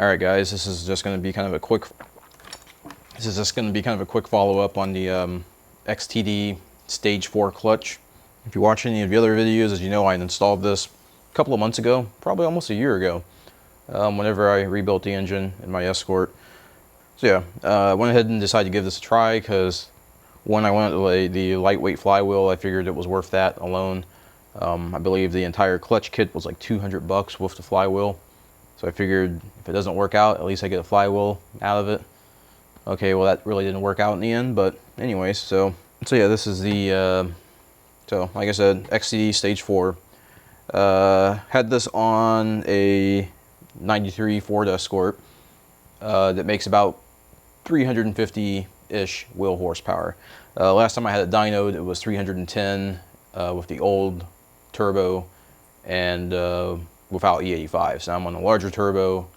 All right, guys, this is just going to be kind of a quick follow-up on the XTD Stage 4 clutch. If you watch any of the other videos, as you know, I installed this a couple of months ago, probably almost a year ago, whenever I rebuilt the engine in my Escort. So yeah, I went ahead and decided to give this a try because when I went with the lightweight flywheel, I figured it was worth that alone. I believe the entire clutch kit was like $200 with the flywheel. So I figured if it doesn't work out, at least I get a flywheel out of it. Okay, well that really didn't work out in the end, but anyways, so yeah, this is the, so like I said, XTD Stage 4. Had this on a 93 Ford Escort that makes about 350-ish wheel horsepower. Last time I had it dynoed, it was 310 with the old turbo and without E85. So I'm on a larger turbo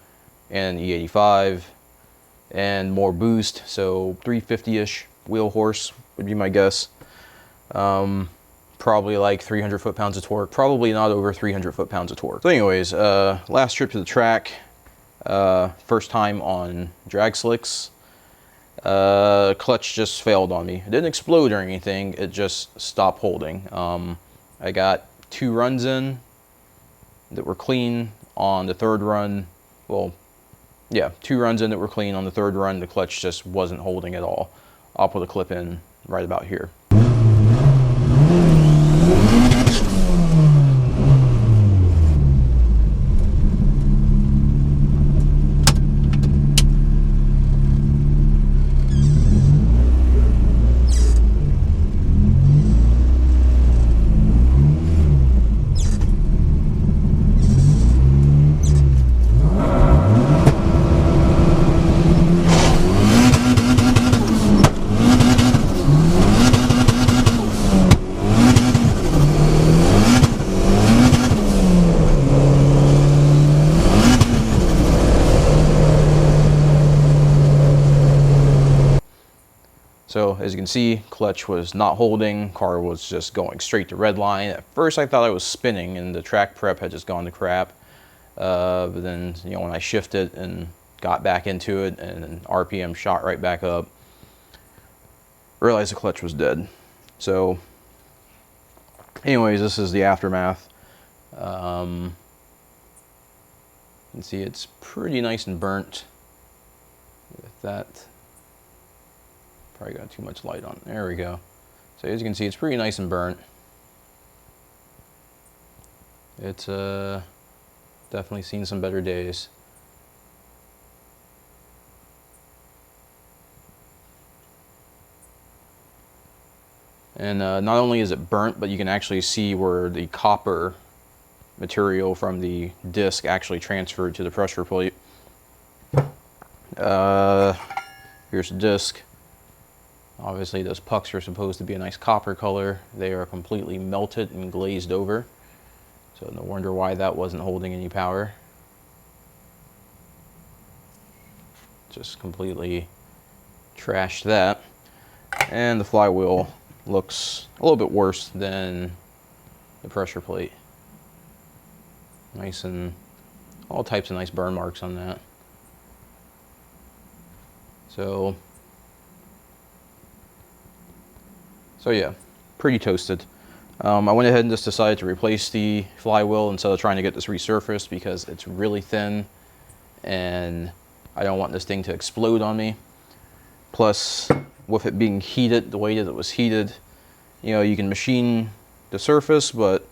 and E85 and more boost, so 350-ish wheel horse would be my guess. Probably like 300 foot-pounds of torque, probably not over 300 foot-pounds of torque. So anyways, last trip to the track, first time on drag slicks, clutch just failed on me. It didn't explode or anything, it just stopped holding. I got 2 runs in that were clean. On the third run, well, yeah, 2 runs in that were clean. On the third run, the clutch just wasn't holding at all. I'll put a clip in right about here. So as you can see, clutch was not holding, car was just going straight to red line. At first I thought I was spinning and the track prep had just gone to crap. But then, you know, when I shifted and got back into it and RPM shot right back up, realized the clutch was dead. So anyways, this is the aftermath. You can see it's pretty nice and burnt with that. Probably got too much light on. There we go. So as you can see, it's pretty nice and burnt. It's definitely seen some better days. And not only is it burnt, but you can actually see where the copper material from the disc actually transferred to the pressure plate. Here's the disc. Obviously those pucks are supposed to be a nice copper color. They are completely melted and glazed over. So no wonder why that wasn't holding any power. Just completely trashed that. And the flywheel looks a little bit worse than the pressure plate. Nice, and all types of nice burn marks on that. So yeah, pretty toasted. I went ahead and just decided to replace the flywheel instead of trying to get this resurfaced because it's really thin and I don't want this thing to explode on me. Plus, with it being heated the way that it was heated, you know, you can machine the surface, but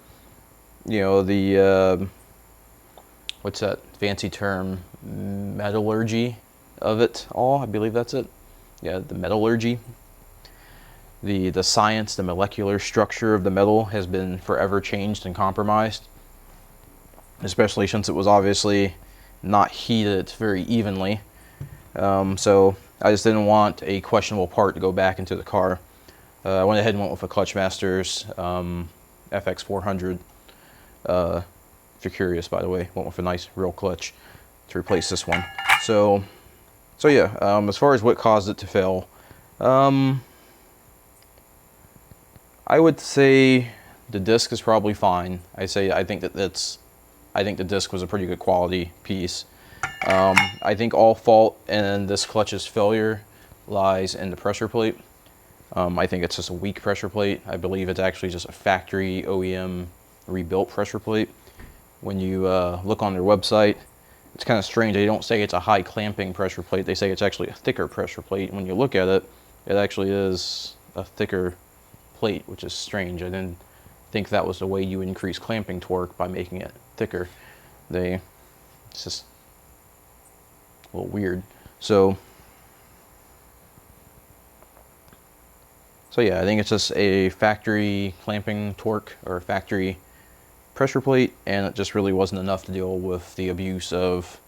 you know, the what's that fancy term, metallurgy of it all, I believe that's it. Yeah, the metallurgy. The science, the molecular structure of the metal has been forever changed and compromised, especially since it was obviously not heated very evenly. So I just didn't want a questionable part to go back into the car. I went ahead and went with a Clutchmasters FX400. If you're curious, by the way, went with a nice real clutch to replace this one. So yeah, as far as what caused it to fail, I would say the disc is probably fine. I think the disc was a pretty good quality piece. I think all fault in this clutch's failure lies in the pressure plate. I think it's just a weak pressure plate. I believe it's actually just a factory OEM rebuilt pressure plate. When you look on their website, it's kind of strange. They don't say it's a high clamping pressure plate. They say it's actually a thicker pressure plate. When you look at it, it actually is a thicker plate, which is strange. I didn't think that was the way you increase clamping torque, by making it thicker. It's just a little weird. So yeah, I think it's just a factory clamping torque or factory pressure plate, and it just really wasn't enough to deal with the abuse of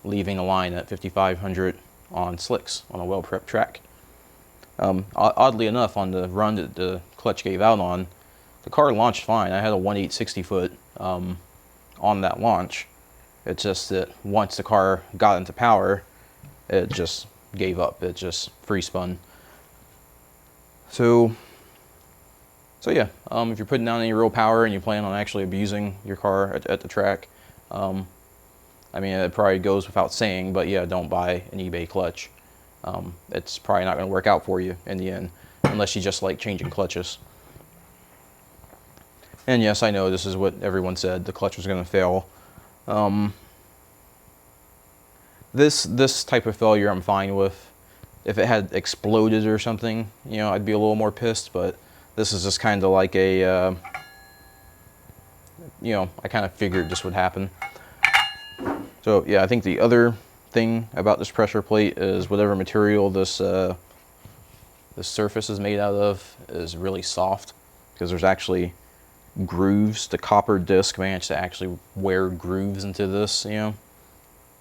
leaving the line at 5,500 on slicks on a well-prepped track. Oddly enough, on the run that the clutch gave out on, the car launched fine. I had a 1.860 foot on that launch. It's just that once the car got into power, it just gave up. It just free spun. So yeah, if you're putting down any real power and you plan on actually abusing your car at the track, I mean, it probably goes without saying, but yeah, don't buy an eBay clutch. It's probably not going to work out for you in the end, unless you just like changing clutches. And yes, I know this is what everyone said, the clutch was going to fail. This type of failure I'm fine with. If it had exploded or something, you know, I'd be a little more pissed, but this is just kind of like a, you know, I kind of figured this would happen. So yeah, I think the other thing about this pressure plate is whatever material this surface is made out of is really soft, because there's actually grooves. The copper disc managed to actually wear grooves into this, you know,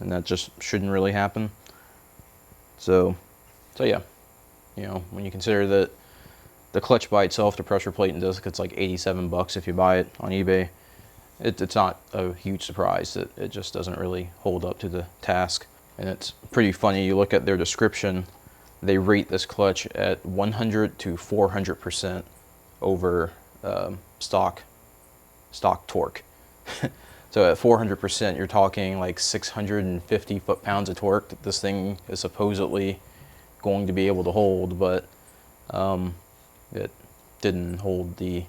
and that just shouldn't really happen. So yeah, you know, when you consider that the clutch by itself, the pressure plate and disc, it's like 87 bucks if you buy it on eBay. It's not a huge surprise that it just doesn't really hold up to the task. And it's pretty funny, you look at their description, they rate this clutch at 100 to 400% over stock torque. So at 400%, you're talking like 650 foot-pounds of torque that this thing is supposedly going to be able to hold, but it didn't hold the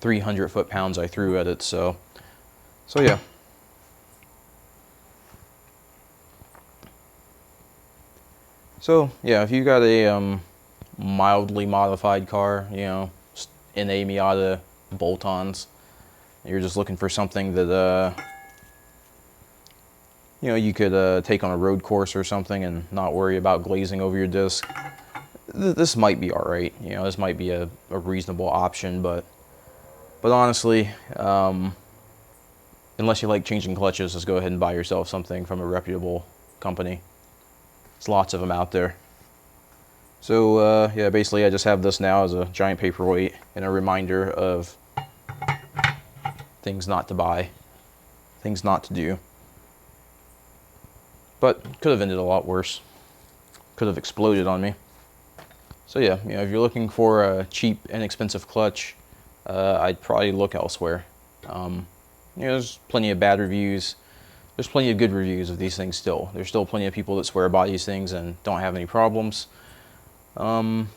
300 foot-pounds I threw at it. So yeah. So yeah, if you got a mildly modified car, you know, in a Miata bolt-ons, you're just looking for something that you know, you could take on a road course or something and not worry about glazing over your disc, this might be alright. You know, this might be a reasonable option, but honestly, unless you like changing clutches, just go ahead and buy yourself something from a reputable company. There's lots of them out there. So yeah, basically I just have this now as a giant paperweight and a reminder of things not to buy, things not to do. But could have ended a lot worse. Could have exploded on me. So yeah, you know, if you're looking for a cheap, inexpensive clutch, I'd probably look elsewhere. You know, there's plenty of bad reviews. There's plenty of good reviews of these things still. There's still plenty of people that swear by these things and don't have any problems. You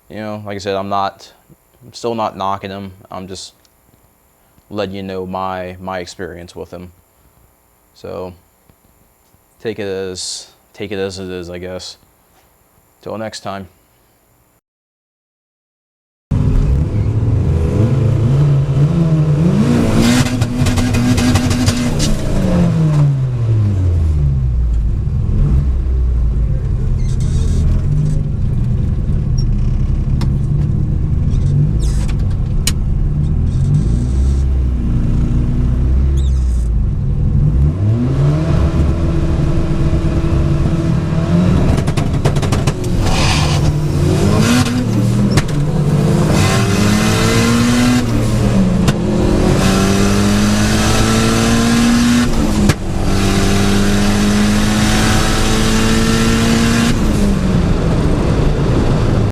know, like I said, I'm still not knocking them. I'm just letting you know my experience with them. So take it as it is, I guess. Till next time.